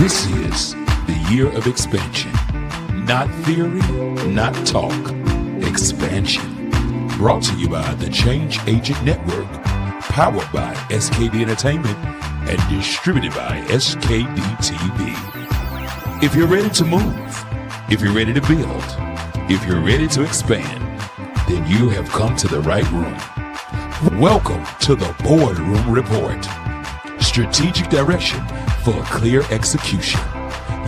This is the year of expansion. Not theory, not talk. Expansion. Brought to you by the Change Agent Network. Powered by SKD Entertainment and distributed by SKD TV. If you're ready to move, if you're ready to build, if you're ready to expand, then you have come to the right room. Welcome to the Boardroom Report. Strategic direction for clear execution.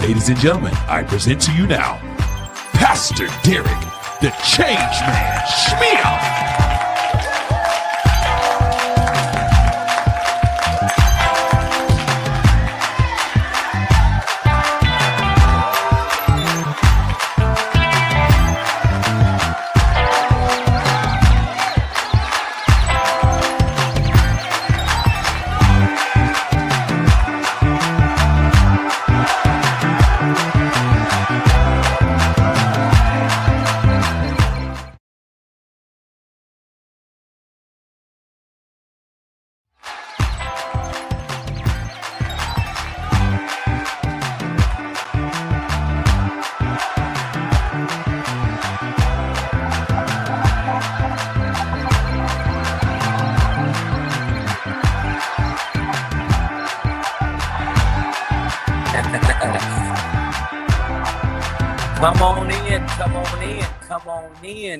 Ladies and gentlemen, I present to you now, Pastor Derek, the Change Man Schmeal.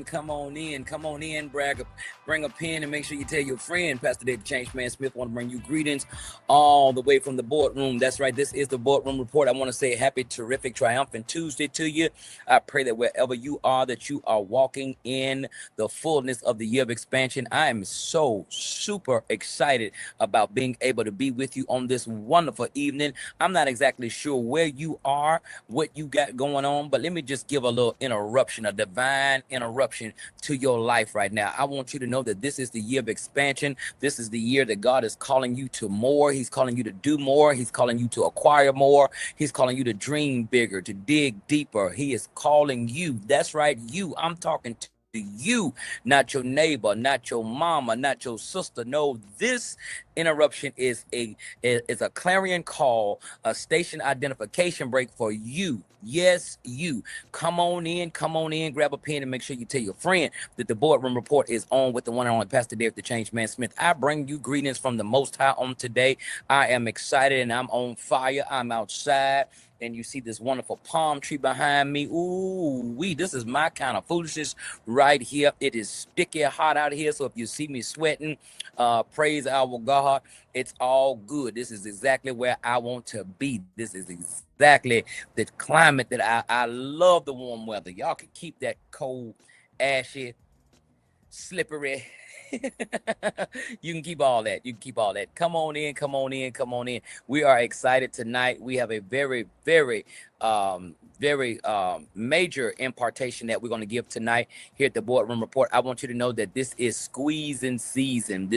Come on in, bring a pen and make sure you tell your friend, Pastor David Changeman Smith, want to bring you greetings all the way from the boardroom. That's right. This is the Boardroom Report. I want to say happy, terrific, triumphant Tuesday to you. I pray that wherever you are, that you are walking in the fullness of the year of expansion. I am so super excited about being able to be with you on this wonderful evening. I'm not exactly sure where you are, what you got going on, but let me just give a little interruption, a divine interruption to your life right now. I want you to know that this is the year of expansion. This is the year that God is calling you to more. He's calling you to do more. He's calling you to acquire more. He's calling you to dream bigger, to dig deeper. He is calling you. That's right, you. I'm talking to you, not your neighbor, not your mama, not your sister. No, this interruption is a clarion call, a station identification break for you. Yes, you. Come on in, grab a pen and make sure you tell your friend that the Boardroom Report is on with the one and only Pastor Derek the Change Man Smith. I bring you greetings from the Most High on today. I am excited and I'm on fire. I'm outside. And you see this wonderful palm tree behind me. Ooh, this is my kind of foolishness right here. It is sticky hot out here. So if you see me sweating, praise our God. It's all good. This is exactly where I want to be. This is exactly the climate that I love the warm weather. Y'all can keep that cold, ashy, slippery. You can keep all that. Come on in. We are excited tonight. We have a very, very major impartation that we're going to give tonight here at the Boardroom Report. I want you to know that this is squeezing season.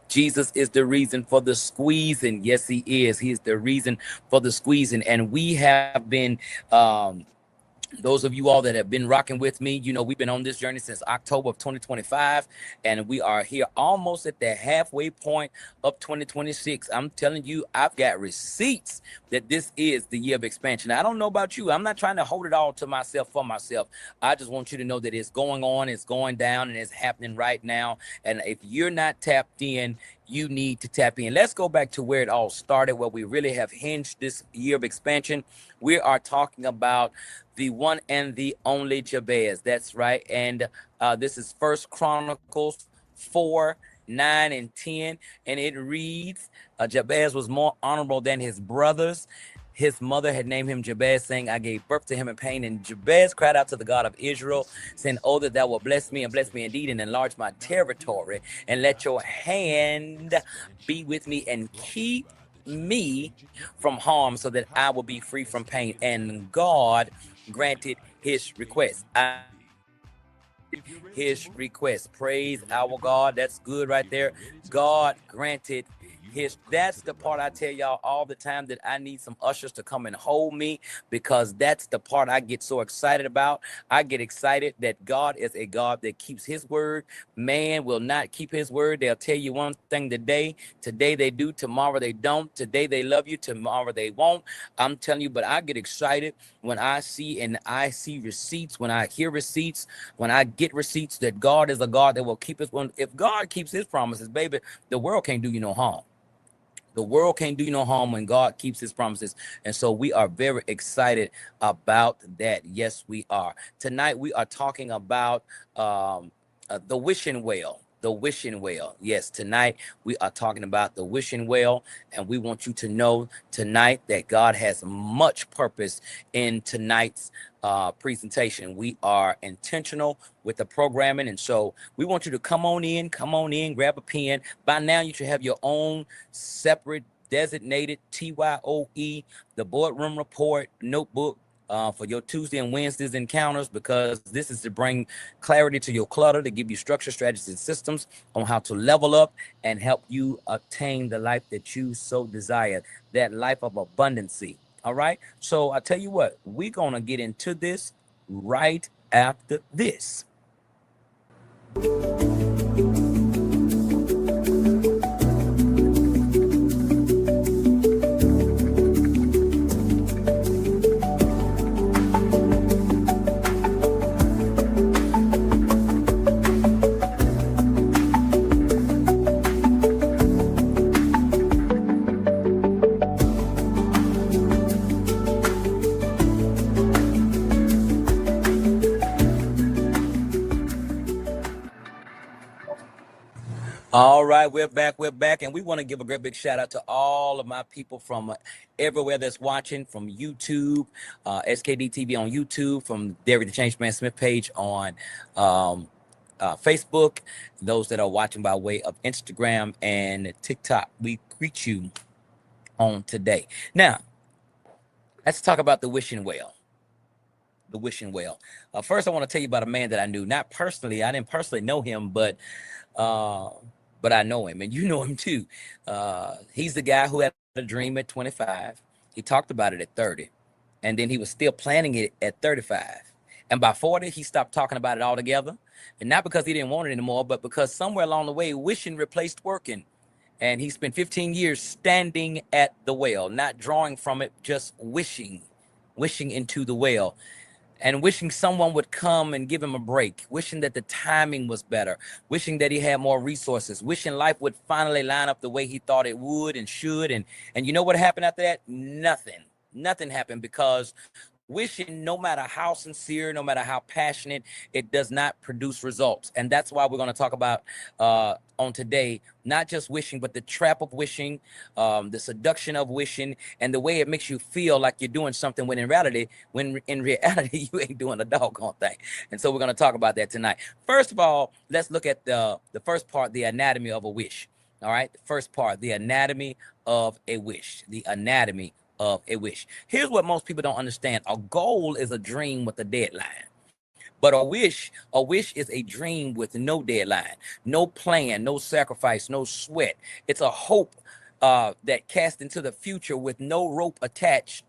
Jesus is the reason for the squeezing. Yes, he is. He is the reason for the squeezing. And we have been those of you all that have been rocking with me, you know, we've been on this journey since October of 2025, and we are here almost at the halfway point of 2026. I'm telling you, I've got receipts that this is the year of expansion. I don't know about you. I'm not trying to hold it all to myself for myself. I just want you to know that it's going on, it's going down, and it's happening right now. And if you're not tapped in, you need to tap in. Let's go back to where it all started, where we really have hinged this year of expansion. We are talking about the one and the only Jabez. That's right. And this is First Chronicles 4, 9, and 10. And it reads, Jabez was more honorable than his brothers. His mother had named him Jabez, saying, I gave birth to him in pain. And Jabez cried out to the God of Israel, saying, oh, that thou wilt bless me and bless me indeed and enlarge my territory. And let your hand be with me and keep me from harm so that I will be free from pain. And God granted his request. His request. Praise our God. That's good right there. God granted That's the part I tell y'all all the time, that I need some ushers to come and hold me, because that's the part I get so excited about. I get excited that God is a God that keeps his word. Man will not keep his word. They'll tell you one thing today. Today they do, tomorrow they don't. Today they love you, tomorrow they won't. I'm telling you, but I get excited when I see receipts, when I hear receipts, when I get receipts that God is a God that will keep his. If God keeps his promises, baby, the world can't do you no harm. The world can't do you no harm when God keeps his promises. And so we are very excited about that. Yes, we are. Tonight we are talking about the wishing well. The wishing well. Yes, tonight we are talking about the wishing well. And we want you to know tonight that God has much purpose in tonight's presentation. We are intentional with the programming. And so we want you to come on in, grab a pen. By now, you should have your own separate designated TYOE, the Boardroom Report notebook for your Tuesday and Wednesdays encounters, because this is to bring clarity to your clutter, to give you structure, strategies, and systems on how to level up and help you obtain the life that you so desire, that life of abundancy. All right. So I tell you what, we're going to get into this right after this. All right, we're back, and we want to give a great big shout out to all of my people from everywhere that's watching, from YouTube, SKD TV on YouTube, from Derek the Change Man Smith page on Facebook, those that are watching by way of Instagram and TikTok. We greet you on today. Now, let's talk about the wishing well. The wishing well. First, I want to tell you about a man that I knew, not personally. I didn't personally know him, but I know him, and you know him too. He's the guy who had a dream at 25. He talked about it at 30, and then he was still planning it at 35. And by 40, he stopped talking about it altogether. And not because he didn't want it anymore, but because somewhere along the way, wishing replaced working. And he spent 15 years standing at the well, not drawing from it, just wishing into the well, and wishing someone would come and give him a break, wishing that the timing was better, wishing that he had more resources, wishing life would finally line up the way he thought it would and should. And you know what happened after that? Nothing happened, because wishing, no matter how sincere, no matter how passionate, it does not produce results. And that's why we're going to talk about on today, not just wishing, but the trap of wishing, the seduction of wishing, and the way it makes you feel like you're doing something when in reality you ain't doing a doggone thing. And so we're going to talk about that tonight. First of all, let's look at the first part, the anatomy of a wish. All right, the first part, the anatomy of a wish. The anatomy of a wish. Here's what most people don't understand. A goal is a dream with a deadline. But a wish is a dream with no deadline, no plan, no sacrifice, no sweat. It's a hope that cast into the future with no rope attached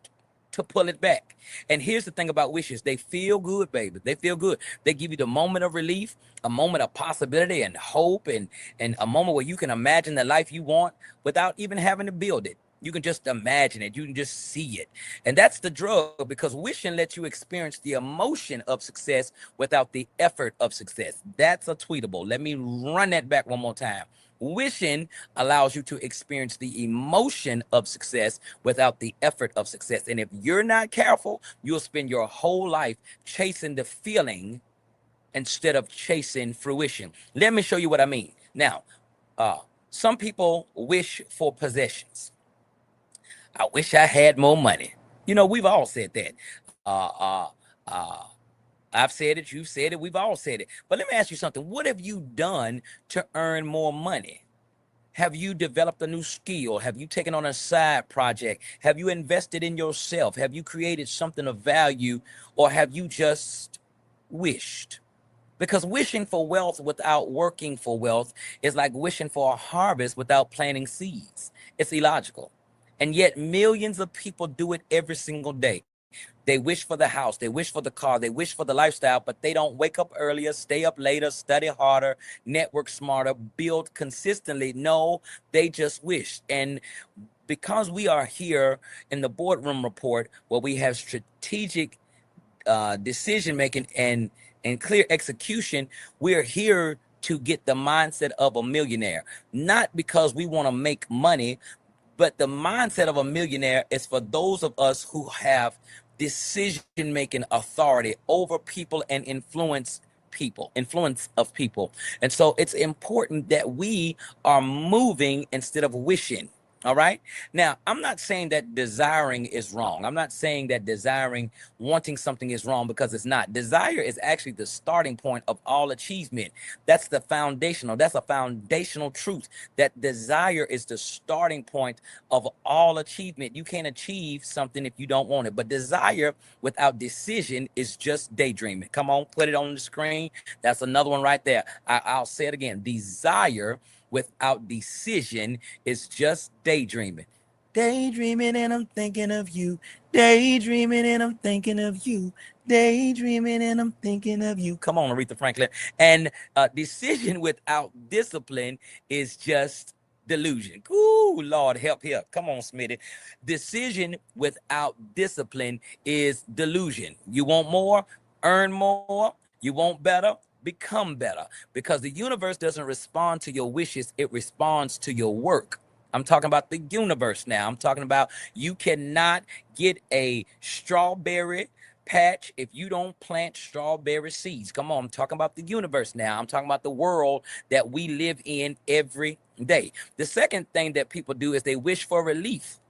to pull it back. And here's the thing about wishes. They feel good, baby. They feel good. They give you the moment of relief, a moment of possibility and hope, and a moment where you can imagine the life you want without even having to build it. You can just imagine it. You can just see it. And that's the drug, because wishing lets you experience the emotion of success without the effort of success. That's a tweetable. Let me run that back one more time. Wishing allows you to experience the emotion of success without the effort of success. And if you're not careful, you'll spend your whole life chasing the feeling instead of chasing fruition. Let me show you what I mean. Now, some people wish for possessions. I wish I had more money. You know, we've all said that. Uh, uh, uh, I've said it, you've said it, we've all said it. But let me ask you something. What have you done to earn more money? Have you developed a new skill? Have you taken on a side project? Have you invested in yourself? Have you created something of value? Or have you just wished? Because wishing for wealth without working for wealth is like wishing for a harvest without planting seeds. It's illogical. And yet, millions of people do it every single day. They wish for the house, they wish for the car, they wish for the lifestyle, but they don't wake up earlier, stay up later, study harder, network smarter, build consistently. No, they just wish. And because we are here in the boardroom report where we have strategic decision making and clear execution, we're here to get the mindset of a millionaire, not because we want to make money, but the mindset of a millionaire is for those of us who have decision making authority over people and influence of people. And so it's important that we are moving instead of wishing. All right. Now, I'm not saying that desiring is wrong. I'm not saying that wanting something is wrong, because it's not. Desire is actually the starting point of all achievement. That's a foundational truth, that desire is the starting point of all achievement. You can't achieve something if you don't want it. But desire without decision is just daydreaming. Come on, put it on the screen. That's another one right there. I'll say it again. Desire without decision is just daydreaming. Daydreaming and I'm thinking of you. Daydreaming and I'm thinking of you. Daydreaming and I'm thinking of you. Come on, Aretha Franklin. And decision without discipline is just delusion. Ooh, Lord, help here. Come on, Smitty. Decision without discipline is delusion. You want more? Earn more. You want better? Become better. Because the universe doesn't respond to your wishes, it responds to your work. I'm talking about the universe now. I'm talking about you cannot get a strawberry patch if you don't plant strawberry seeds. Come on, I'm talking about the universe now. I'm talking about the world that we live in every day. The second thing that people do is they wish for relief.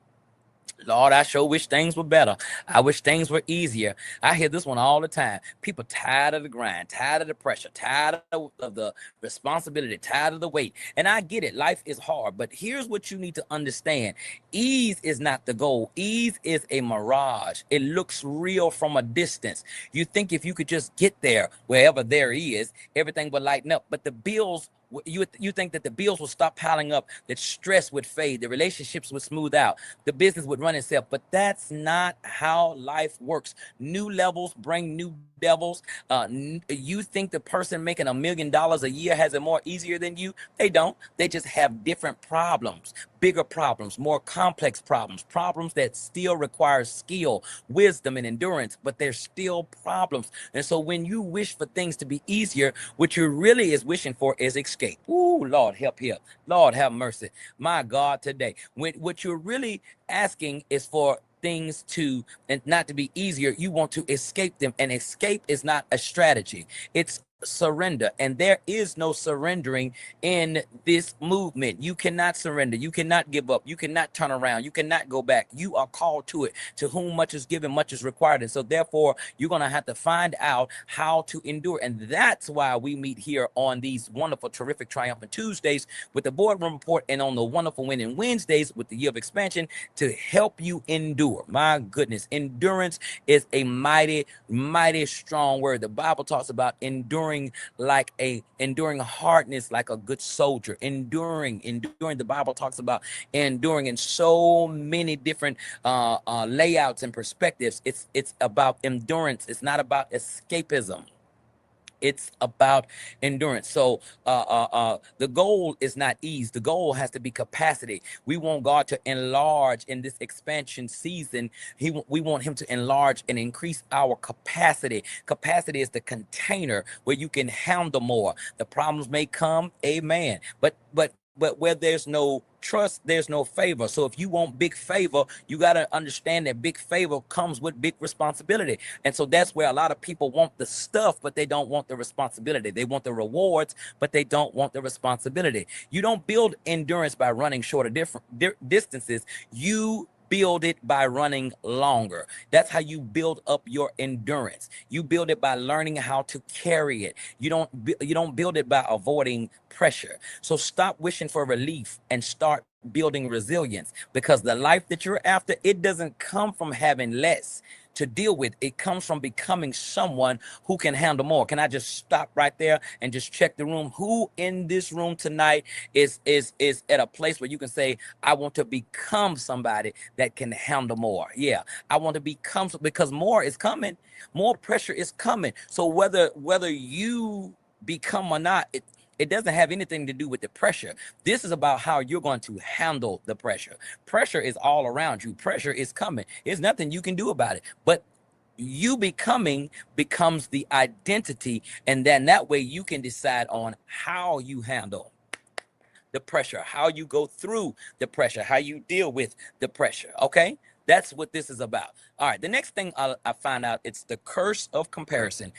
Lord, I sure wish things were better. I wish things were easier. I hear this one all the time. People tired of the grind, tired of the pressure, tired of the responsibility, tired of the weight. And I get it. Life is hard. But here's what you need to understand. Ease is not the goal. Ease is a mirage. It looks real from a distance. You think if you could just get there, wherever there is, everything would lighten up. But the bills, you think that the bills will stop piling up, that stress would fade, the relationships would smooth out, the business would run itself. But that's not how life works. New levels bring new devils. You think the person making $1 million a year has it more easier than you? They don't. They just have different problems, bigger problems, more complex problems that still require skill, wisdom, and endurance, but they're still problems. And so when you wish for things to be easier, what you really is wishing for is escape. Ooh, Lord, help here. Lord, have mercy. My God, today. What you're really asking is for things to and not to be easier. You want to escape them, and escape is not a strategy. It's surrender, and there is no surrendering in this movement. You cannot surrender, you cannot give up, you cannot turn around, you cannot go back. You are called to it. To whom much is given, much is required. And so therefore you're going to have to find out how to endure. And that's why we meet here on these wonderful, terrific, triumphant Tuesdays with the boardroom report, and on the wonderful winning Wednesdays with the year of expansion, to help you endure. My goodness, endurance is a mighty, mighty strong word. The Bible talks about enduring hardness like a good soldier. Enduring. The Bible talks about enduring in so many different layouts and perspectives. It's about endurance. It's not about escapism. It's about endurance. So the goal is not ease. The goal has to be capacity. We want God to enlarge in this expansion season. We want him to enlarge and increase our capacity. Capacity is the container where you can handle more. The problems may come, amen. But where there's no trust, there's no favor. So if you want big favor, you got to understand that big favor comes with big responsibility. And so that's where a lot of people want the stuff, but they don't want the responsibility. They want the rewards, but they don't want the responsibility. You don't build endurance by running shorter distances. You build it by running longer. That's how you build up your endurance. You build it by learning how to carry it. You don't build it by avoiding pressure. So stop wishing for relief and start building resilience, because the life that you're after, it doesn't come from having less. to deal with. It comes from becoming someone who can handle more. Can I just stop right there and just check the room? Who in this room tonight is at a place where you can say, I want to become somebody that can handle more? Yeah, I want to become, because more is coming. More pressure is coming. So whether you become or not, it doesn't have anything to do with the pressure. This is about how you're going to handle the pressure. Pressure is all around you. Pressure is coming. There's nothing you can do about it. But you becoming becomes the identity, and then that way you can decide on how you handle the pressure, how you go through the pressure, how you deal with the pressure. Okay, that's what this is about. All right, the next thing I find out, it's the curse of comparison.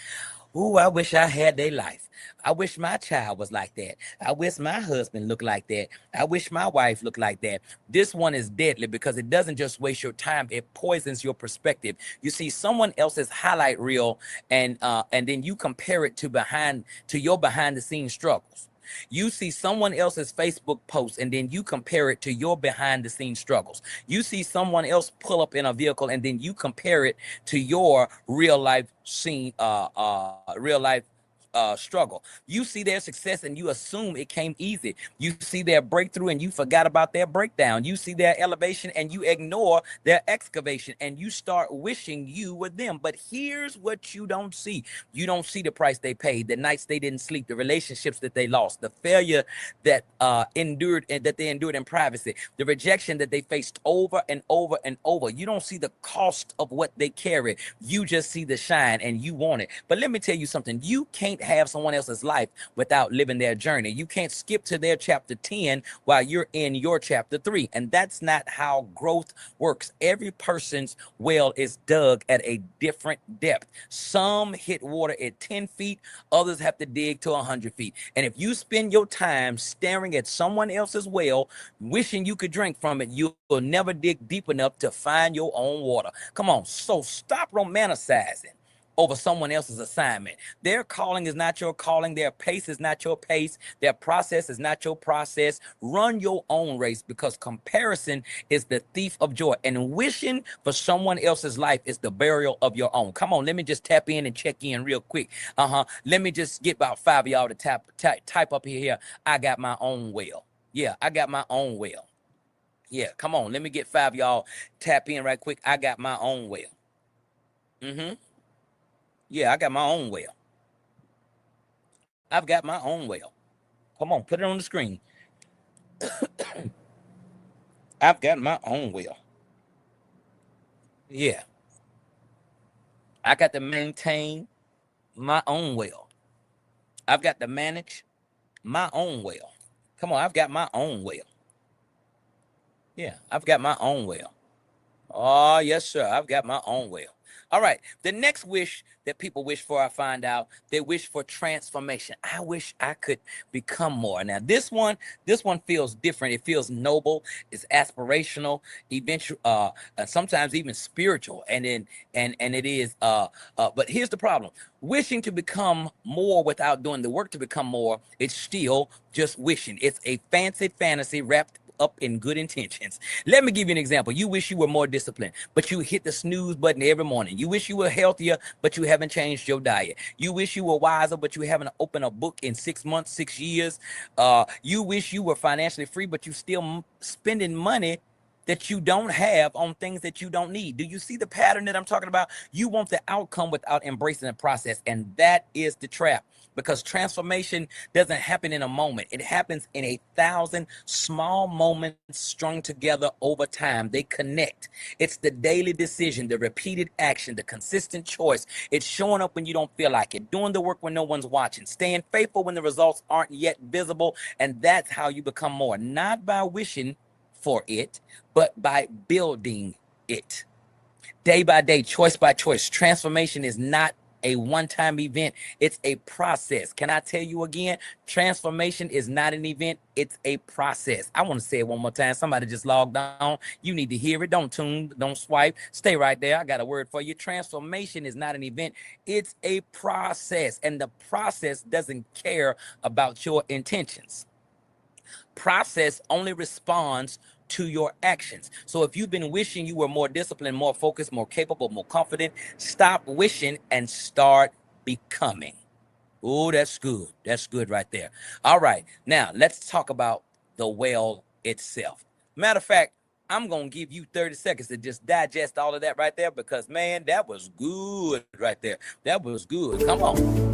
Ooh, I wish I had their life. I wish my child was like that. I wish my husband looked like that. I wish my wife looked like that. This one is deadly because it doesn't just waste your time, it poisons your perspective. You see someone else's highlight reel, and then you compare it to your behind the scenes struggles. You see someone else's Facebook post, and then you compare it to your behind the scenes struggles. You see someone else pull up in a vehicle, and then you compare it to your real life scene, real life struggle. You see their success and you assume it came easy. You see their breakthrough and you forgot about their breakdown. You see their elevation and you ignore their excavation, and you start wishing you were them. But here's what you don't see. You don't see the price they paid, the nights they didn't sleep, the relationships that they lost, the failure that they endured in privacy, the rejection that they faced over and over and over. You don't see the cost of what they carry. You just see the shine and you want it. But let me tell you something. You can't have someone else's life without living their journey. You can't skip to their chapter 10 while you're in your chapter 3. And that's not how growth works. Every person's well is dug at a different depth. Some hit water at 10 feet, others have to dig to 100 feet. And if you spend your time staring at someone else's well, wishing you could drink from it, you'll never dig deep enough to find your own water. Come on, so stop romanticizing over someone else's assignment. Their calling is not your calling. Their pace is not your pace. Their process is not your process. Run your own race, because comparison is the thief of joy, and wishing for someone else's life is the burial of your own. Come on, let me just tap in and check in real quick. Let me just get about 5 of y'all to type up here. I got my own well. Yeah, I got my own well. Yeah, come on, let me get 5 of y'all tap in right quick. I got my own well. Yeah, I got my own well. I've got my own well. Come on, put it on the screen. I've got my own well. Yeah, I got to maintain my own well. I've got to manage my own well. Come on, I've got my own well. Yeah, I've got my own well. Oh, yes, sir. I've got my own well. All right. The next wish that people wish for, I find out, they wish for transformation. I wish I could become more. Now, this one feels different. It feels noble. It's aspirational, eventual, sometimes even spiritual. And then, and it is. But here's the problem: wishing to become more without doing the work to become more. It's still just wishing. It's a fancy fantasy wrapped up in good intentions. Let me give you an example. You wish you were more disciplined, but you hit the snooze button every morning. You wish you were healthier, but you haven't changed your diet. You wish you were wiser, but you haven't opened a book in 6 months, 6 years. You wish you were financially free, but you still spending money that you don't have on things that you don't need. Do you see the pattern that I'm talking about? You want the outcome without embracing the process, and that is the trap. Because transformation doesn't happen in a moment. It happens in 1,000 small moments strung together over time. They connect. It's the daily decision, the repeated action, the consistent choice. It's showing up when you don't feel like it, doing the work when no one's watching, staying faithful when the results aren't yet visible. And that's how you become more, not by wishing for it, but by building it. Day by day, choice by choice. Transformation is not a one-time event. It's a process. Can I tell you again? Transformation is not an event. It's a process. I want to say it one more time. Somebody just logged on. You need to hear it. Don't tune, don't swipe. Stay right there. I got a word for you. Transformation is not an event. It's a process. And the process doesn't care about your intentions. Process only responds to your actions. So if you've been wishing you were more disciplined, more focused, more capable, more confident, stop wishing and start becoming. Oh, that's good. That's good right there. All right. Now let's talk about the well itself. Matter of fact, I'm going to give you 30 seconds to just digest all of that right there because, man, that was good right there. That was good. Come on.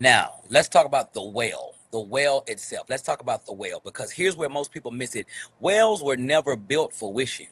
Now, let's talk about the well itself. Let's talk about the well because here's where most people miss it. Wells were never built for wishing.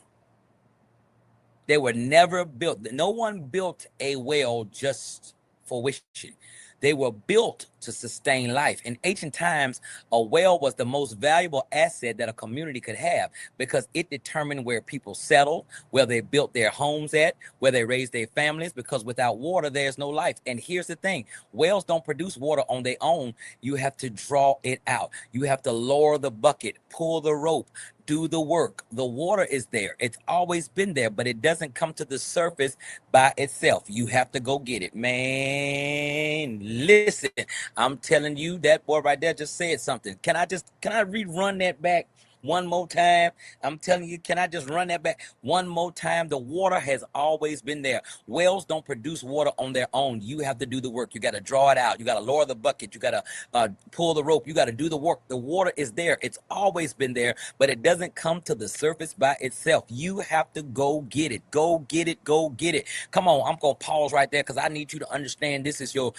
They were never built. No one built a well just for wishing. They were built to sustain life. In ancient times, a well was the most valuable asset that a community could have because it determined where people settled, where they built their homes at, where they raised their families, because without water, there's no life. And here's the thing, wells don't produce water on their own. You have to draw it out. You have to lower the bucket, pull the rope, do the work. The water is there. It's always been there, but it doesn't come to the surface by itself. You have to go get it. Man, listen, I'm telling you, that boy right there just said something. Can I rerun that back one more time? I'm telling you, can I just run that back one more time? The water has always been there. Wells don't produce water on their own. You have to do the work. You got to draw it out. You got to lower the bucket. You got to pull the rope. You got to do the work. The water is there. It's always been there, but it doesn't come to the surface by itself. You have to go get it. Go get it. Go get it. Come on. I'm going to pause right there because I need you to understand this is your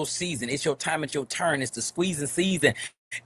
season. It's your time. It's your turn. It's the squeezing season.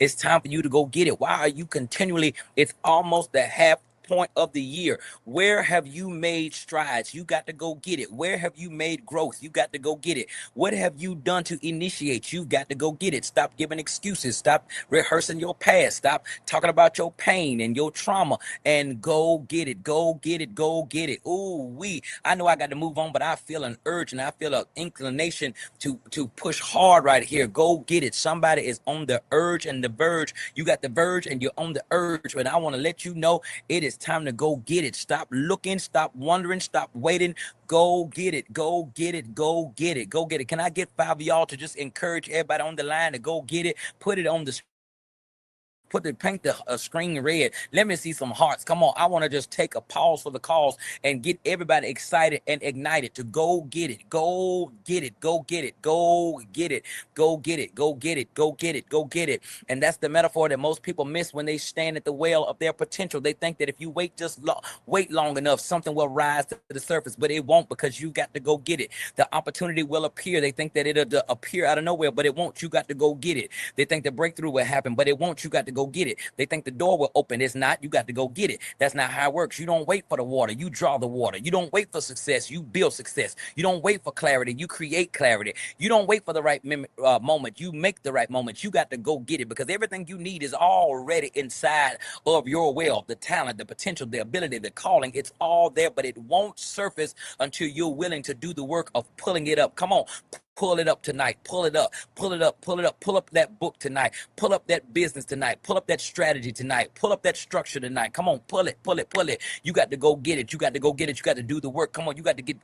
It's time for you to go get it. Why are you continually? It's almost the half point of the year. Where have you made strides? You got to go get it. Where have you made growth? You got to go get it. What have you done to initiate? You got to go get it. Stop giving excuses. Stop rehearsing your past. Stop talking about your pain and your trauma and go get it. Go get it. Go get it. Ooh, I know I got to move on, but I feel an urge and I feel an inclination to push hard right here. Go get it. Somebody is on the urge and the verge. You got the verge and you're on the urge. But I want to let you know it is time to go get it. Stop looking, stop wondering, stop waiting. Go get it. Go get it. Go get it. Go get it. Can I get 5 of y'all to just encourage everybody on the line to go get it? Put it on the paint the screen red. Let me see some hearts. Come on. I want to just take a pause for the cause and get everybody excited and ignited to go get it. Go get it. Go get it. Go get it. Go get it. Go get it. Go get it. Go get it. And that's the metaphor that most people miss when they stand at the well of their potential. They think that if you wait wait long enough, something will rise to the surface, but it won't because you got to go get it. The opportunity will appear. They think that it'll appear out of nowhere, but it won't. You got to go get it. They think the breakthrough will happen, but it won't. You got to go get it. They think the door will open. It's not. You got to go get it. That's not how it works. You don't wait for the water. You draw the water. You don't wait for success. You build success. You don't wait for clarity. You create clarity. You don't wait for the right moment. You make the right moment. You got to go get it because everything you need is already inside of your well. The talent, the potential, the ability, the calling, it's all there, but it won't surface until you're willing to do the work of pulling it up. Come on. Pull it up tonight. Pull it up. Pull it up. Pull it up. Pull up that book tonight. Pull up that business tonight. Pull up that strategy tonight. Pull up that structure tonight. Come on, pull it, pull it, pull it. You got to go get it. You got to go get it. You got to do the work. Come on, you got to get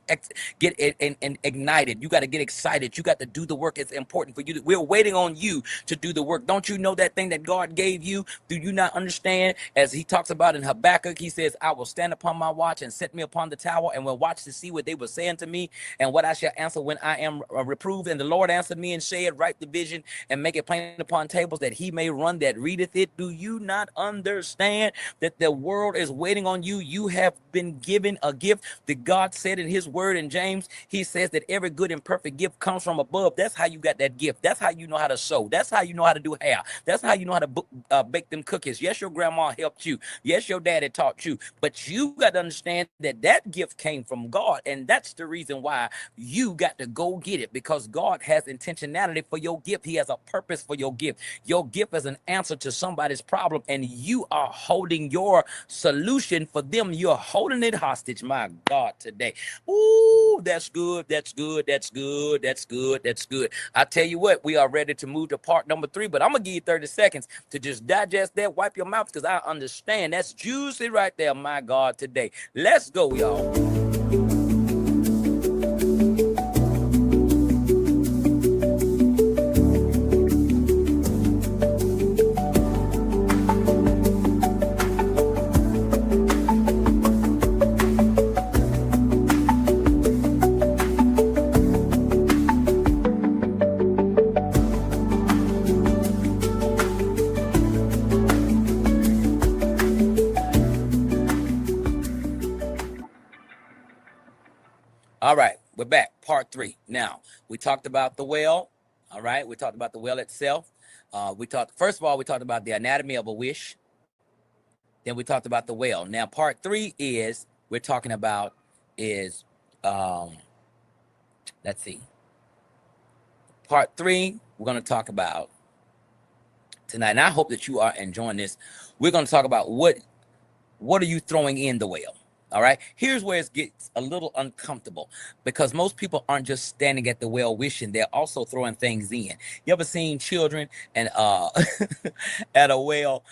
it and ignited. You got to get excited. You got to do the work. It's important for you. We're waiting on you to do the work. Don't you know that thing that God gave you? Do you not understand? As he talks about in Habakkuk, he says, I will stand upon my watch and set me upon the tower and will watch to see what they were saying to me and what I shall answer when I am reproved. And the Lord answered me and said, write the vision and make it plain upon tables that he may run that readeth it. Do you not understand that the world is waiting on you? You have been given a gift that God said in his word in James. He says that every good and perfect gift comes from above. That's how you got that gift. That's how you know how to sew. That's how you know how to do hair. That's how you know how to bake them cookies. Yes, your grandma helped you. Yes, your daddy taught you. But you got to understand that that gift came from God. And that's the reason why you got to go get it, because because God has intentionality for your gift. He has a purpose for your gift. Your gift is an answer to somebody's problem, and you are holding your solution for them. You're holding it hostage. My God, today. Ooh, that's good. That's good. That's good. That's good. That's good. I tell you what, we are ready to move to part number 3, but I'm going to give you 30 seconds to just digest that, wipe your mouth, because I understand that's juicy right there. My God, today. Let's go, y'all. All right, we're back. Part 3. Now, we talked about the well. All right, we talked about the well itself. First of all, we talked about the anatomy of a wish. Then we talked about the well. Now, part 3 is we're talking about is let's see. Part 3, we're going to talk about tonight, and I hope that you are enjoying this. We're going to talk about what are you throwing in the well. All right, here's where it gets a little uncomfortable, because most people aren't just standing at the well wishing, they're also throwing things in. You ever seen children and at a well,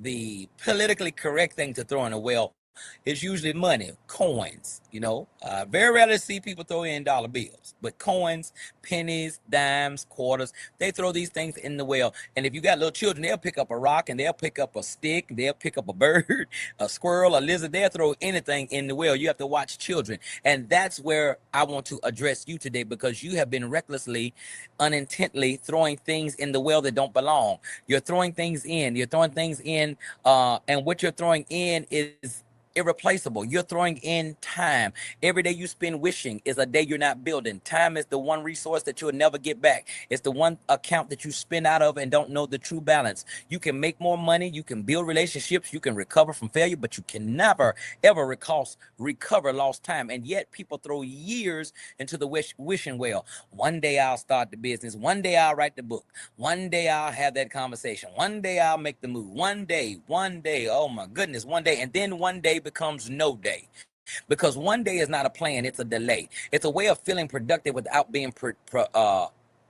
the politically correct thing to throw in a well is usually money, coins. Very rarely see people throw in dollar bills, but coins, pennies, dimes, quarters, they throw these things in the well. And if you got little children, they'll pick up a rock, and they'll pick up a stick, they'll pick up a bird, a squirrel, a lizard, they'll throw anything in the well. You have to watch children. And that's where I want to address you today, because you have been recklessly, unintently throwing things in the well that don't belong. You're throwing things in, and what you're throwing in is irreplaceable. You're throwing in time. Every day you spend wishing is a day you're not building. Time is the one resource that you'll never get back. It's the one account that you spend out of and don't know the true balance. You can make more money, you can build relationships, you can recover from failure, but you can never ever recover lost time. And yet people throw years into the wishing well. One day I'll start the business, one day I'll write the book, one day I'll have that conversation, one day I'll make the move, one day, oh my goodness, one day. And then one day becomes no day, because one day is not a plan, it's a delay. It's a way of feeling productive without being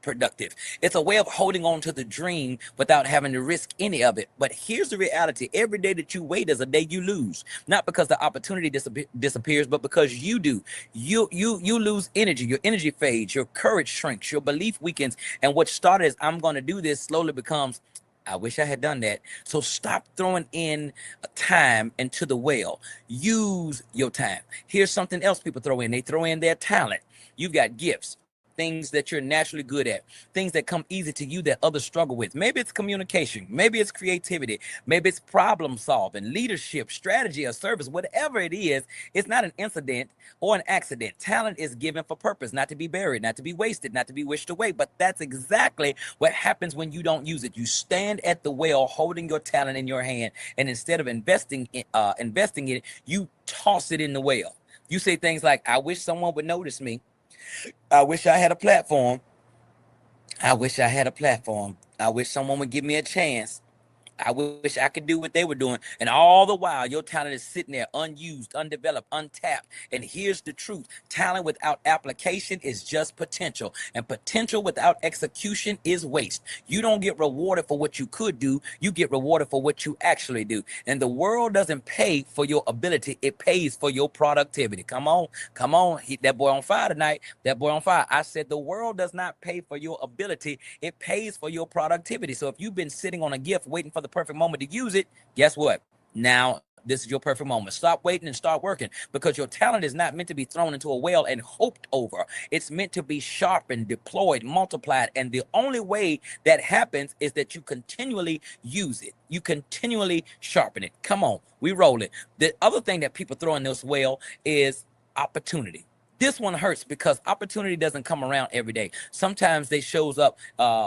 productive. It's a way of holding on to the dream without having to risk any of it. But here's the reality: every day that you wait is a day you lose, not because the opportunity disappears, but because you do. You lose energy. Your energy fades, your courage shrinks, your belief weakens, and what started as I'm going to do this slowly becomes, I wish I had done that. So stop throwing in time into the well. Use your time. Here's something else people throw in. They throw in their talent. You've got gifts, things that you're naturally good at, things that come easy to you that others struggle with. Maybe it's communication, maybe it's creativity, maybe it's problem solving, leadership, strategy, or service. Whatever it is, it's not an incident or an accident. Talent is given for purpose, not to be buried, not to be wasted, not to be wished away. But that's exactly what happens when you don't use it. You stand at the well holding your talent in your hand, and instead of investing in it, you toss it in the well. You say things like, I wish someone would notice me. I wish I had a platform. I wish I had a platform. I wish someone would give me a chance. I wish I could do what they were doing. And all the while, your talent is sitting there unused, undeveloped, untapped. And here's the truth: talent without application is just potential. And potential without execution is waste. You don't get rewarded for what you could do. You get rewarded for what you actually do. And the world doesn't pay for your ability. It pays for your productivity. Come on. Come on. That boy on fire tonight. That boy on fire. I said the world does not pay for your ability. It pays for your productivity. So if you've been sitting on a gift waiting for the perfect moment to use it, guess what? Now this is your perfect moment. Stop waiting and start working, because your talent is not meant to be thrown into a well and hoped over. It's meant to be sharpened, deployed, multiplied. And the only way that happens is that you continually use it. You continually sharpen it. Come on, we roll it. The other thing that people throw in this well is opportunity. This one hurts because opportunity doesn't come around every day. Sometimes they shows up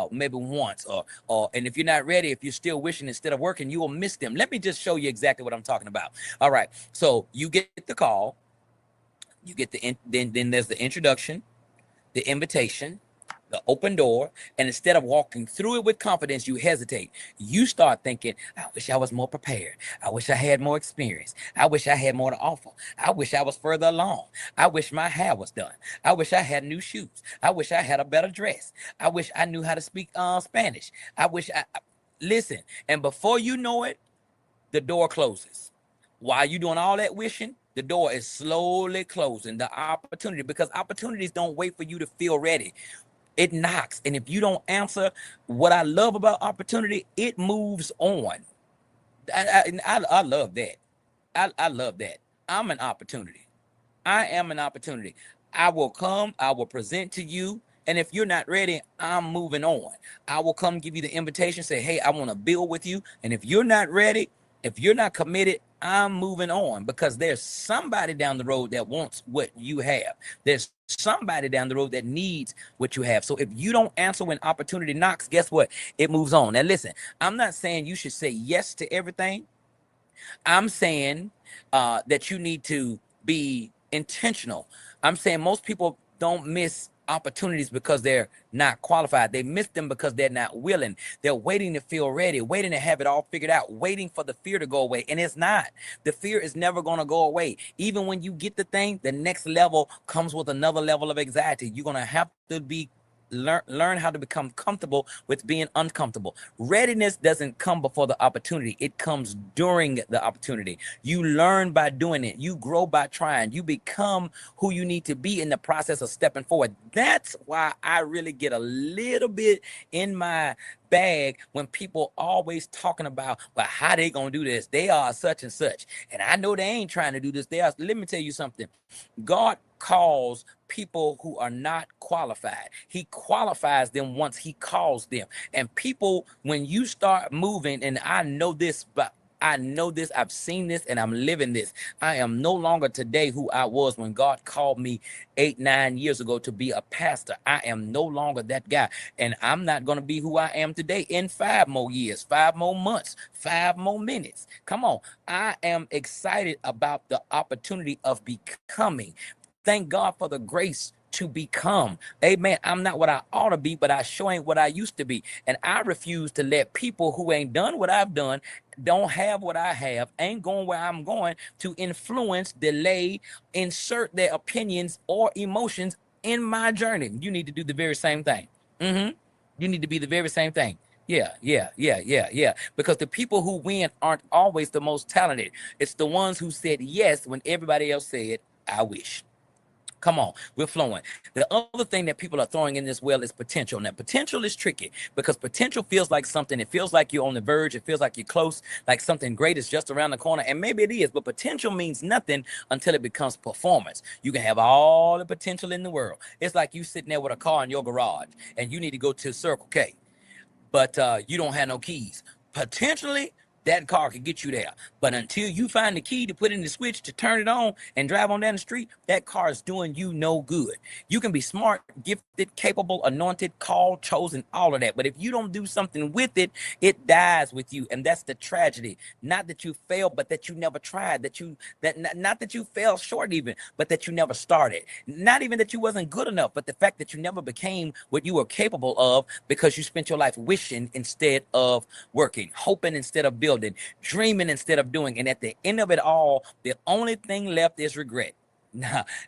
maybe once, and if you're not ready, if you're still wishing instead of working, you will miss them. Let me just show you exactly what I'm talking about. All right, so you get the call, you get then there's the introduction, the invitation, the open door, and instead of walking through it with confidence, you hesitate. You start thinking, I wish I was more prepared. I wish I had more experience. I wish I had more to offer. I wish I was further along. I wish my hair was done. I wish I had new shoes. I wish I had a better dress. I wish I knew how to speak Spanish. I wish listen. And before you know it, the door closes. While you doing all that wishing, the door is slowly closing. The opportunity, because opportunities don't wait for you to feel ready. It knocks, and if you don't answer, what I love about opportunity, it moves on. I love that. I love that. I'm an opportunity. I am an opportunity. I will come, I will present to you. And if you're not ready, I'm moving on. I will come give you the invitation, say, hey, I want to build with you. And if you're not ready, if you're not committed, I'm moving on, because there's somebody down the road that wants what you have. There's somebody down the road that needs what you have. So if you don't answer when opportunity knocks, guess what? It moves on. Now, listen, I'm not saying you should say yes to everything. I'm saying that you need to be intentional. I'm saying most people don't miss opportunities because they're not qualified. They miss them because they're not willing. They're waiting to feel ready, waiting to have it all figured out, waiting for the fear to go away. And it's not. The fear is never going to go away. Even when you get the thing, the next level comes with another level of anxiety. You're going to have to be learn how to become comfortable with being uncomfortable. Readiness doesn't come before the opportunity. It comes during the opportunity. You learn by doing it. You grow by trying. You become who you need to be in the process of stepping forward. That's why I really get a little bit in my bag when people always talking about, well, how they gonna do this? They are such and such. And I know they ain't trying to do this. They are. Let me tell you something. God calls people who are not qualified. He qualifies them once he calls them. And people, when you start moving, and I know this, but I've seen this, and I'm living this. I am no longer today who I was when God called me 8-9 years ago to be a pastor. I am no longer that guy. And I'm not going to be who I am today in 5 more years, 5 more months, 5 more minutes. Come on. I am excited about the opportunity of becoming. Thank God for the grace to become. Amen. I'm not what I ought to be, but I sure ain't what I used to be. And I refuse to let people who ain't done what I've done, don't have what I have, ain't going where I'm going, to influence, delay, insert their opinions or emotions in my journey. You need to do the very same thing. You need to be the very same thing. Yeah. Because the people who win aren't always the most talented. It's the ones who said yes when everybody else said, I wish. Come on, we're flowing. The other thing that people are throwing in this well is potential. Now, potential is tricky because potential feels like something. It feels like you're on the verge. It feels like you're close, like something great is just around the corner. And maybe it is, but potential means nothing until it becomes performance. You can have all the potential in the world. It's like you sitting there with a car in your garage and you need to go to Circle K, but you don't have no keys. Potentially, that car could get you there. But until you find the key to put in the switch to turn it on and drive on down the street, that car is doing you no good. You can be smart, gifted, capable, anointed, called, chosen, all of that. But if you don't do something with it, it dies with you. And that's the tragedy. Not that you failed, but that you never tried. Not that you fell short even, but that you never started. Not even that you wasn't good enough, but the fact that you never became what you were capable of because you spent your life wishing instead of working, hoping instead of building, dreaming instead of doing. And at the end of it all, the only thing left is regret.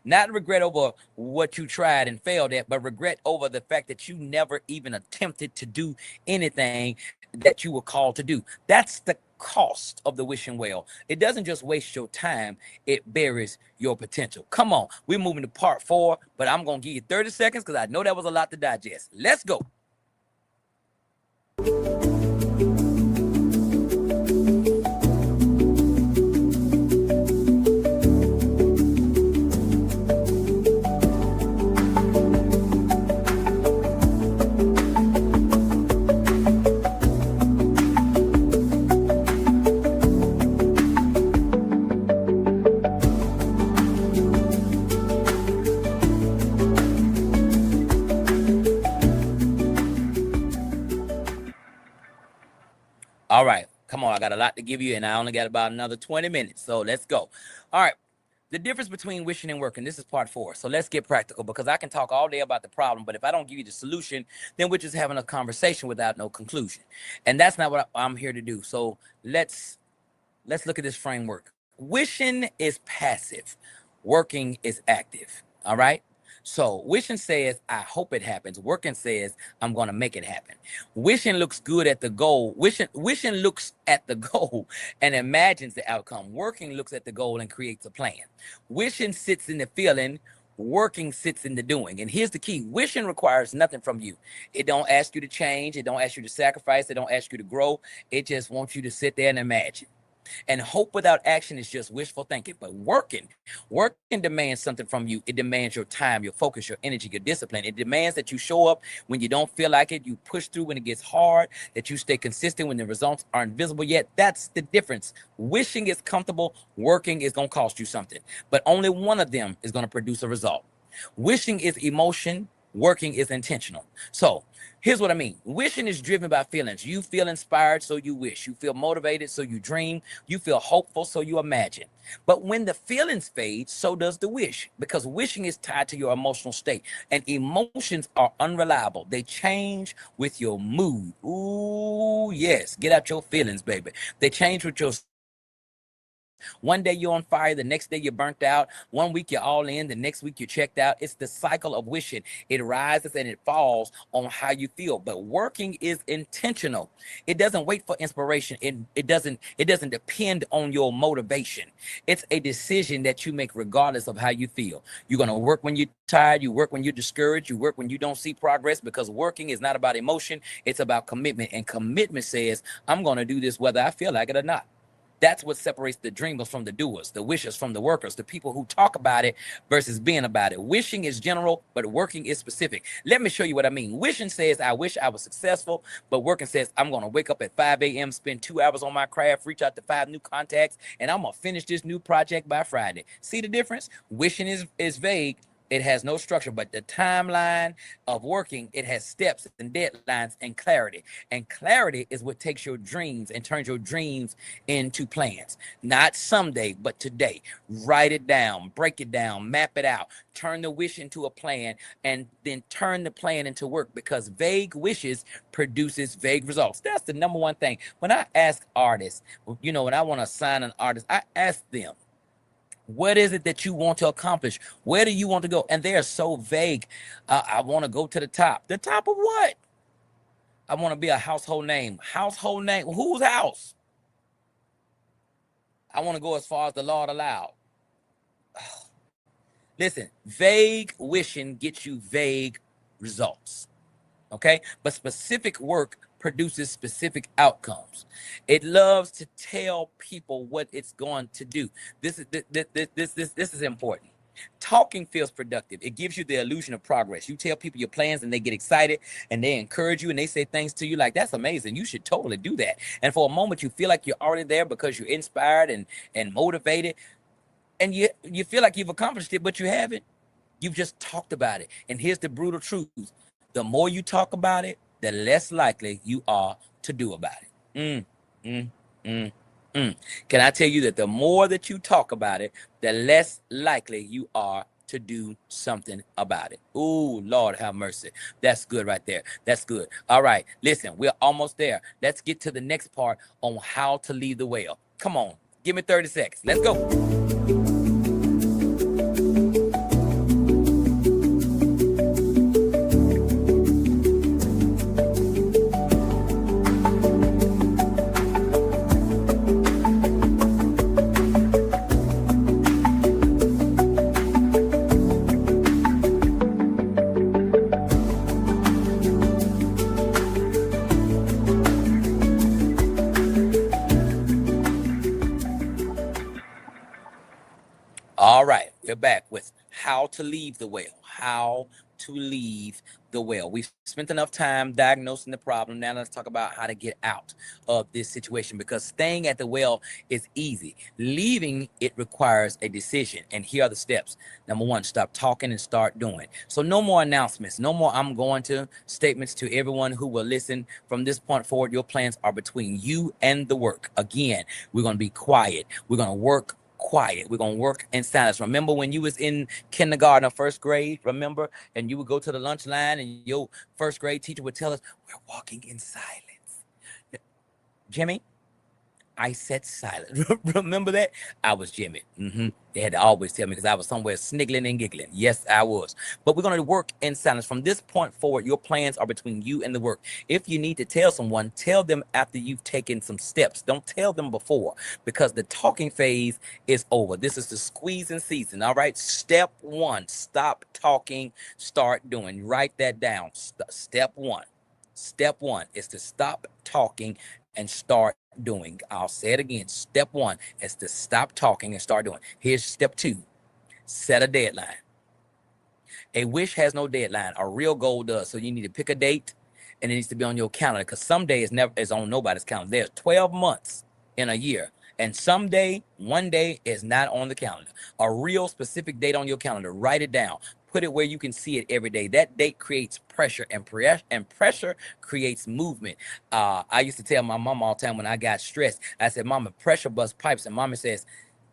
Not regret over what you tried and failed at, but regret over the fact that you never even attempted to do anything that you were called to do. That's the cost of the wishing well. It doesn't just waste your time, it buries your potential. Come on, we're moving to part 4, but I'm going to give you 30 seconds because I know that was a lot to digest. Let's go. All right, come on. I got a lot to give you, and I only got about another 20 minutes. So let's go. All right. The difference between wishing and working. This is part 4. So let's get practical, because I can talk all day about the problem, but if I don't give you the solution, then we're just having a conversation without no conclusion. And that's not what I'm here to do. So let's look at this framework. Wishing is passive. Working is active. All right. So wishing says, I hope it happens. Working says, I'm going to make it happen. Wishing looks good at the goal. Wishing looks at the goal and imagines the outcome. Working looks at the goal and creates a plan. Wishing sits in the feeling. Working sits in the doing. And here's the key. Wishing requires nothing from you. It don't ask you to change. It don't ask you to sacrifice. It don't ask you to grow. It just wants you to sit there and imagine. And hope without action is just wishful thinking. But working demands something from you. It demands your time, your focus, your energy, your discipline. It demands that you show up when you don't feel like it. You push through when it gets hard, that you stay consistent when the results aren't visible yet. That's the difference. Wishing is comfortable. Working is going to cost you something. But only one of them is going to produce a result. Wishing is emotion. Working is intentional. So here's what I mean. Wishing is driven by feelings. You feel inspired, so you wish. You feel motivated, so you dream. You feel hopeful, so you imagine. But when the feelings fade, so does the wish, because wishing is tied to your emotional state, and emotions are unreliable. They change with your mood. Ooh, yes. Get out your feelings, baby. They change with your one day you're on fire, the next day you're burnt out. 1 week you're all in, the next week you're checked out. It's the cycle of wishing. It rises and it falls on how you feel. But working is intentional. It doesn't wait for inspiration. It doesn't depend on your motivation. It's a decision that you make regardless of how you feel. You're gonna work when you're tired, you work when you're discouraged, you work when you don't see progress, because working is not about emotion, it's about commitment. And commitment says, I'm gonna do this whether I feel like it or not. That's what separates the dreamers from the doers, the wishers from the workers, the people who talk about it versus being about it. Wishing is general, but working is specific. Let me show you what I mean. Wishing says, I wish I was successful, but working says, I'm going to wake up at 5 a.m., spend 2 hours on my craft, reach out to 5 new contacts, and I'm going to finish this new project by Friday. See the difference? Wishing is vague. It has no structure, but the timeline of working, it has steps and deadlines and clarity. And clarity is what takes your dreams and turns your dreams into plans. Not someday, but today. Write it down, break it down, map it out, turn the wish into a plan, and then turn the plan into work, because vague wishes produces vague results. That's the number one thing. When I ask artists, when I want to sign an artist, I ask them, what is it that you want to accomplish? Where do you want to go? And they are so vague. I want to go to the top. The top of what? I want to be a household name. Household name? Whose house? I want to go as far as the Lord allowed. Listen, vague wishing gets you vague results. Okay? But specific work produces specific outcomes. It loves to tell people what it's going to do. This is important. Talking feels productive. It gives you the illusion of progress. You tell people your plans and they get excited and they encourage you and they say things to you like, that's amazing. You should totally do that. And for a moment you feel like you're already there because you're inspired and motivated, and you feel like you've accomplished it, but you haven't. You've just talked about it. And here's the brutal truth. The more you talk about it, the less likely you are to do about it. Can I tell you that the more that you talk about it, the less likely you are to do something about it? Ooh, Lord have mercy. That's good right there. That's good. All right, listen, we're almost there. Let's get to the next part on how to leave the well. Come on, give me 30 seconds. Let's go. All right, we're back with how to leave the well. How to leave the well. We've spent enough time diagnosing the problem. Now let's talk about how to get out of this situation, because staying at the well is easy. Leaving it requires a decision. And here are the steps. Number 1, stop talking and start doing. So no more announcements. No more I'm going to statements to everyone who will listen. From this point forward, your plans are between you and the work. Again, we're going to be quiet. We're going to work quiet. We're gonna work in silence. Remember when you was in kindergarten or first grade, remember? And you would go to the lunch line and your first grade teacher would tell us, we're walking in silence. Jimmy, I said silent. Remember that? I was Jimmy. They had to always tell me because I was somewhere sniggling and giggling. Yes, I was. But we're going to work in silence. From this point forward, your plans are between you and the work. If you need to tell someone, tell them after you've taken some steps. Don't tell them before, because the talking phase is over. This is the squeezing season. All right. Step one, stop talking, start doing. Write that down. Step one. Step one is to stop talking and start doing. I'll say it again. Step one is to stop talking and start doing. Here's step two. Set a deadline. A wish has no deadline. A real goal does. So you need to pick a date, and it needs to be on your calendar, because some day is on nobody's calendar. There's 12 months in a year, and one day is not on the calendar. A real specific date on your calendar. Write it down. Put it where you can see it every day. That date creates pressure, and pressure creates movement. I used to tell my mom all the time when I got stressed, I said, Mama, pressure busts pipes. And Mama says,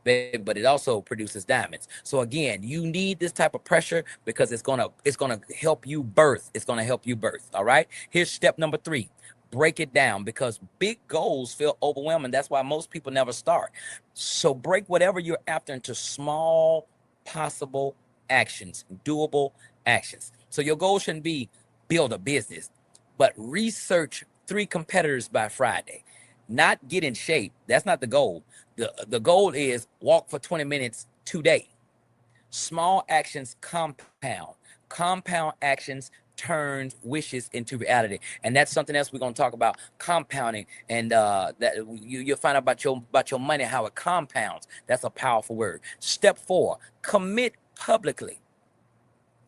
but it also produces diamonds. So again, you need this type of pressure because it's gonna help you birth. It's gonna help you birth. All right. Here's step number 3. Break it down, because big goals feel overwhelming. That's why most people never start. So break whatever you're after into small, possible actions, doable actions. So your goal shouldn't be build a business, but research 3 competitors by Friday. Not get in shape. That's not the goal. The goal is walk for 20 minutes today. Small actions compound. Compound actions turns wishes into reality, and that's something else we're going to talk about, compounding. And that you'll find out about your money, how it compounds. That's a powerful word. Step 4: commit publicly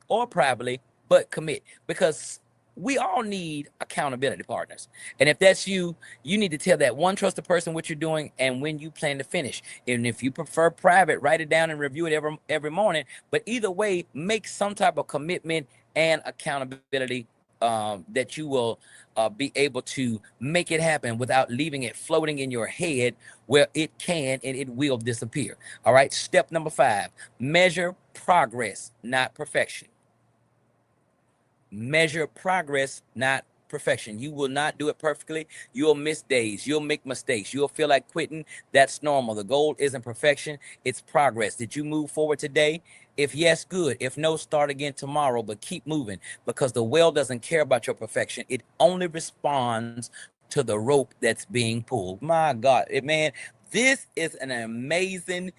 or privately, but commit, because we all need accountability partners. And if that's you, you need to tell that one trusted person what you're doing and when you plan to finish. And if you prefer private, write it down and review it every morning. But either way, make some type of commitment and accountability, that you will be able to make it happen without leaving it floating in your head, where it can and it will disappear. All right. Step number 5: measure progress, not perfection. Measure progress, not perfection. You will not do it perfectly. You'll miss days. You'll make mistakes. You'll feel like quitting. That's normal. The goal isn't perfection. It's progress. Did you move forward today? If yes, good. If no, start again tomorrow, but keep moving, because the well doesn't care about your perfection. It only responds to the rope that's being pulled. My God, man, this is an amazing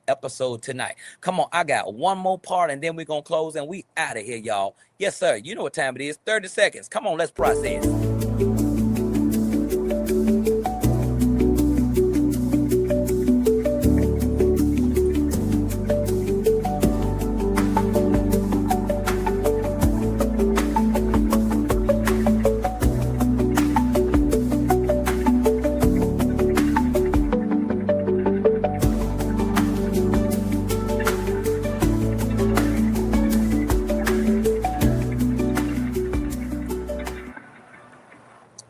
episode tonight. Come on, I got one more part and then we're gonna close and we out of here, y'all. Yes, sir. You know what time it is. 30 seconds. Come on, let's process.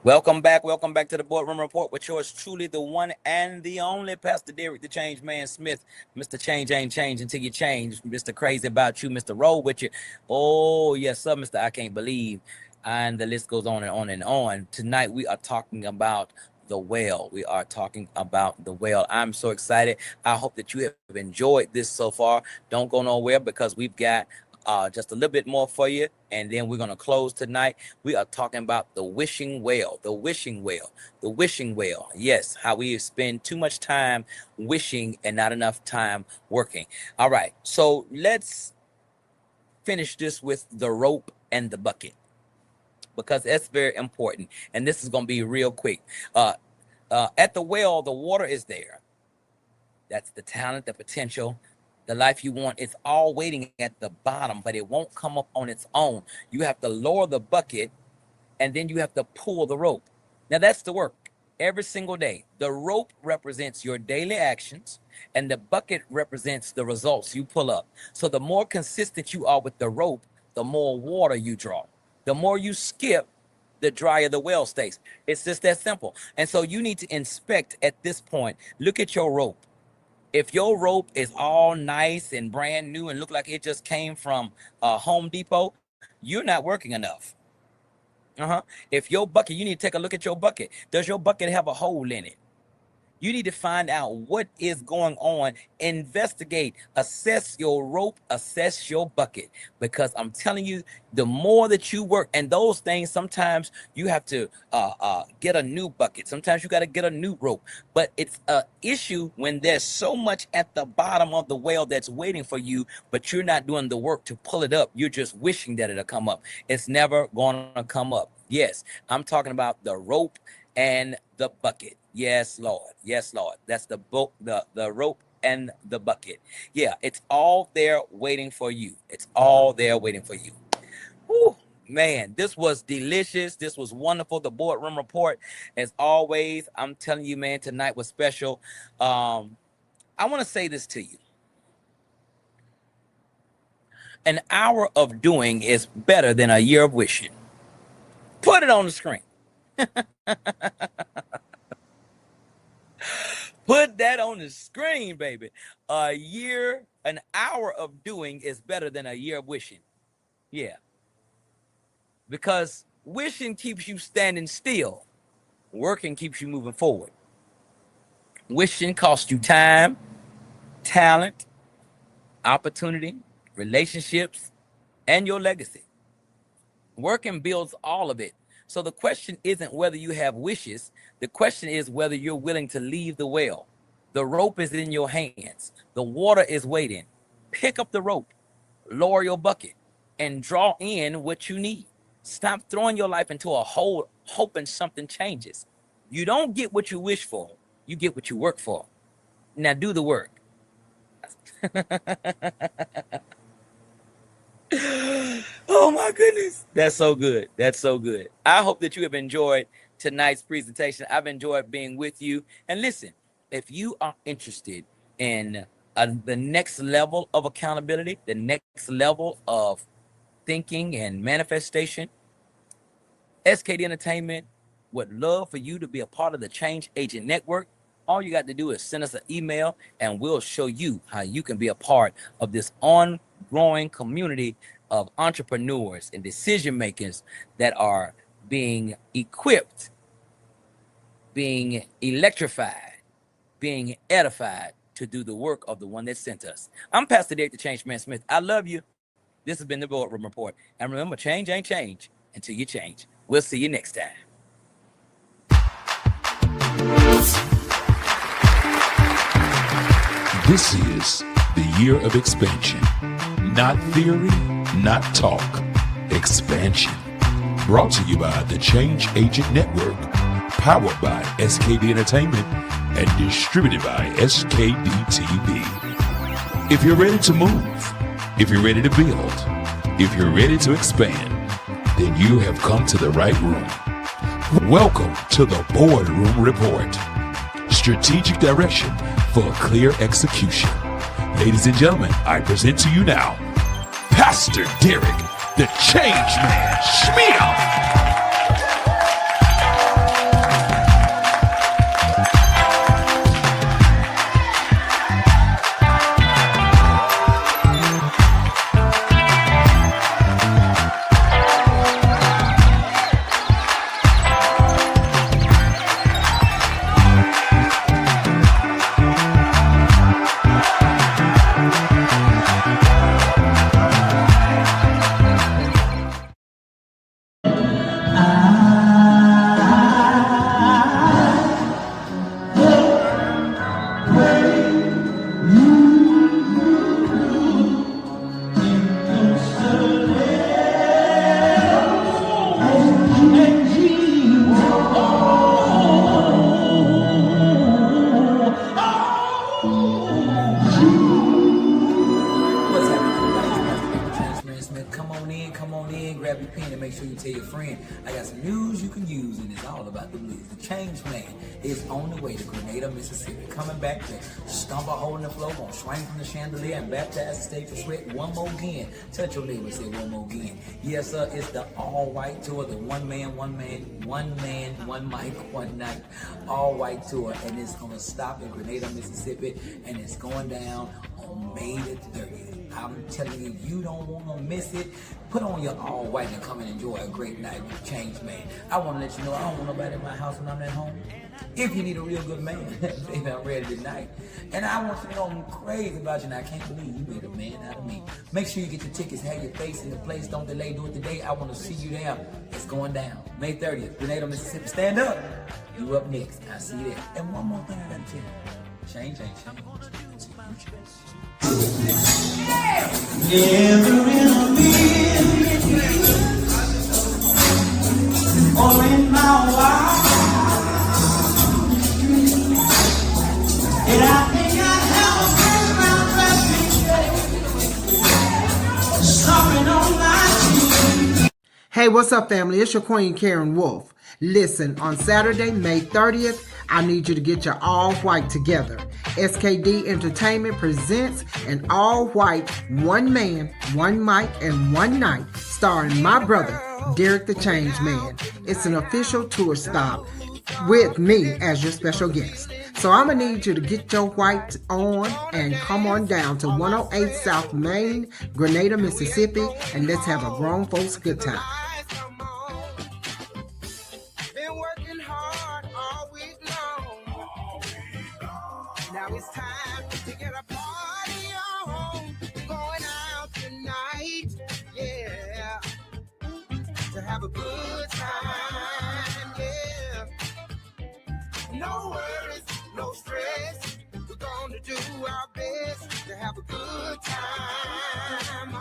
Welcome back to the Boardroom Report with yours truly, the one and the only Pastor Derek, the Change Man Smith. Mr. Change ain't change until you change. Mr. Crazy About You, Mr. Roll with you. Oh, yes, sir, Mr. I Can't Believe. And the list goes on and on and on. Tonight, we are talking about the whale. We are talking about the whale. I'm so excited. I hope that you have enjoyed this so far. Don't go nowhere, because we've got just a little bit more for you, and then we're going to close tonight. We are talking about the wishing whale. Yes, how we spend too much time wishing and not enough time working. All right, so let's finish this with the rope and the bucket, because that's very important, and this is going to be real quick. At the well, the water is there. That's the talent, the potential, the life you want. It's all waiting at the bottom, but it won't come up on its own. You have to lower the bucket, and then you have to pull the rope. Now, that's the work every single day. The rope represents your daily actions, and the bucket represents the results you pull up. So the more consistent you are with the rope, the more water you draw. The more you skip, the drier the well stays. It's just that simple. And so you need to inspect at this point. Look at your rope. If your rope is all nice and brand new and look like it just came from Home Depot, you're not working enough. If your bucket, you need to take a look at your bucket. Does your bucket have a hole in it? You need to find out what is going on, investigate, assess your rope, assess your bucket. Because I'm telling you, the more that you work, and those things, sometimes you have to get a new bucket. Sometimes you got to get a new rope. But it's an issue when there's so much at the bottom of the well that's waiting for you, but you're not doing the work to pull it up. You're just wishing that it'll come up. It's never going to come up. Yes, I'm talking about the rope and the bucket. Yes, Lord. Yes, Lord. That's the boat, the rope and the bucket. Yeah, it's all there waiting for you. It's all there waiting for you. Whew, man, this was delicious. This was wonderful. The Boardroom Report, as always, I'm telling you, man, tonight was special. I want to say this to you. An hour of doing is better than a year of wishing. Put it on the screen. Put that on the screen, baby. An hour of doing is better than a year of wishing. Yeah. Because wishing keeps you standing still. Working keeps you moving forward. Wishing costs you time, talent, opportunity, relationships, and your legacy. Working builds all of it. So the question isn't whether you have wishes. The question is whether you're willing to leave the well. The rope is in your hands. The water is waiting. Pick up the rope, lower your bucket, and draw in what you need. Stop throwing your life into a hole hoping something changes. You don't get what you wish for. You get what you work for. Now do the work. Oh my goodness. That's so good. That's so good. I hope that you have enjoyed tonight's presentation. I've enjoyed being with you. And listen, if you are interested in the next level of accountability, the next level of thinking and manifestation, SKD Entertainment would love for you to be a part of the Change Agent Network. All you got to do is send us an email and we'll show you how you can be a part of this ongoing community of entrepreneurs and decision makers that are being equipped, being electrified, being edified to do the work of the one that sent us. I'm Pastor Dave the Change Man Smith. I love you. This has been the Boardroom Report. And remember, change ain't change until you change. We'll see you next time. This is the year of expansion. Not theory, not talk. Expansion. Brought to you by the Change Agent Network. Powered by SKD Entertainment and distributed by SKD TV. If you're ready to move, if you're ready to build, if you're ready to expand, then you have come to the right room. Welcome to the Boardroom Report. Strategic direction for clear execution. Ladies and gentlemen, I present to you now, Pastor Derek, the Change Man Smith. got some news you can use, and it's all about the blues. The Change Man is on the way to Grenada, Mississippi, coming back to stomp a hole in the floor, gonna swing from the chandelier and baptize the stage for sweat one more again. Touch your neighbor, say one more again. Yes, sir, it's the all-white tour, the one man, one mic, one night, all-white tour, and it's gonna stop in Grenada, Mississippi, and it's going down on May the 30th. I'm telling you, you don't want to miss it. Put on your all white and come and enjoy a great night with Change Man. I want to let you know I don't want nobody in my house when I'm at home. If you need a real good man, baby, I'm ready tonight. And I want you to know I'm crazy about you, and I can't believe you made a man out of me. Make sure you get your tickets, have your face in the place. Don't delay, do it today. I want to see you there. It's going down May 30th, Grenada, Mississippi. Stand up. You up next. I see you there. And one more thing I got to tell you. Change ain't change. Never in a million or in my wildest dreams did I think I'd have a first round refuge stomping on my teeth. Hey, what's up, family? It's your queen, Karen Wolf. Listen, on Saturday, May 30th, I need you to get your all-white together. SKD Entertainment presents an all-white, one man, one mic, and one night, starring my brother, Derek the Change Man. It's an official tour stop with me as your special guest. So I'm going to need you to get your white on and come on down to 108 South Main, Grenada, Mississippi, and let's have a grown folks good time. Now it's time to get a party on, going out tonight, yeah, to have a good time, yeah. No worries, no stress, we're gonna do our best to have a good time.